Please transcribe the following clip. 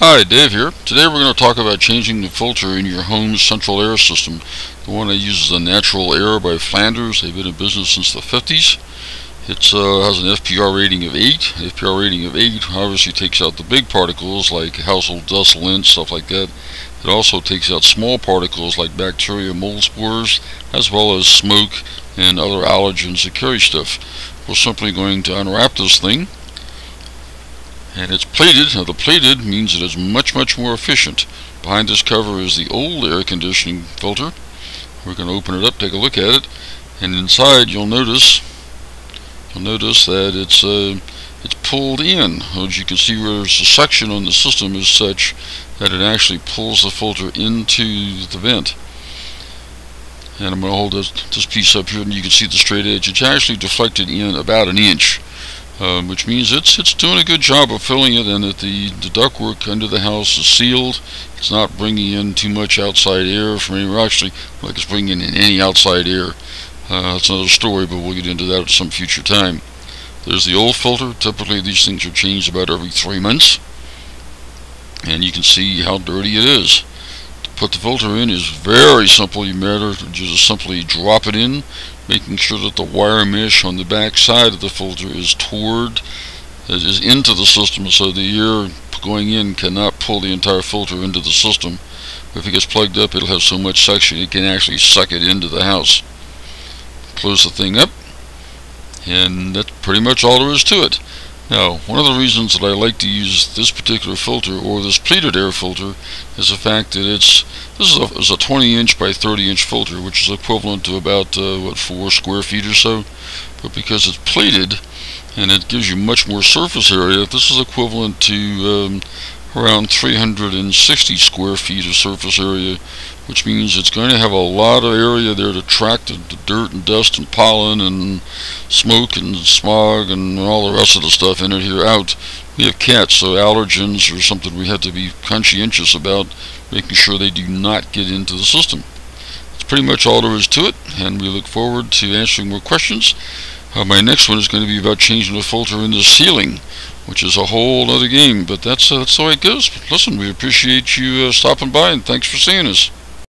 Hi, Dave here. Today we're going to talk about changing the filter in your home's central air system. The one that uses the Natural Air by Flanders. They've been in business since the 50s. It has an FPR rating of 8. FPR rating of 8 obviously takes out the big particles like household dust, lint, stuff like that. It also takes out small particles like bacteria, mold spores, as well as smoke and other allergens that carry stuff. We're simply going to unwrap this thing. And it's plated. Now the plated means it is much more efficient. Behind this cover is the old air conditioning filter. We're going to open it up, take a look at it, and inside you'll notice that it's pulled in. As you can see, where there's a section on the system is such that it actually pulls the filter into the vent. And I'm going to hold this piece up here, and you can see the straight edge. It's actually deflected in about an inch. Which means it's doing a good job of filling it, and that the ductwork under the house is sealed. It's not bringing in too much outside air from anywhere. Actually, like it's bringing in any outside air. That's another story, but we'll get into that at some future time. There's the old filter. Typically these things are changed about every 3 months, and you can see how dirty it is. To put the filter in is very simple. You just simply drop it in, making sure that the wire mesh on the back side of the filter is into the system, so the air going in cannot pull the entire filter into the system. If it gets plugged up, it'll have so much suction it can actually suck it into the house. Close the thing up, and that's pretty much all there is to it. Now, one of the reasons that I like to use this particular filter, or this pleated air filter, is the fact that this is a 20 inch by 30 inch filter, which is equivalent to about 4 square feet or so. But because it's pleated and it gives you much more surface area, this is equivalent to around 360 square feet of surface area, which means it's going to have a lot of area there to track the dirt and dust and pollen and smoke and smog and all the rest of the stuff in it here out. We have cats, so allergens are something we have to be conscientious about, making sure they do not get into the system. That's pretty much all there is to it, and we look forward to answering more questions. My next one is going to be about changing the filter in the ceiling, which is a whole other game, but that's the way it goes. But listen, we appreciate you stopping by, and thanks for seeing us.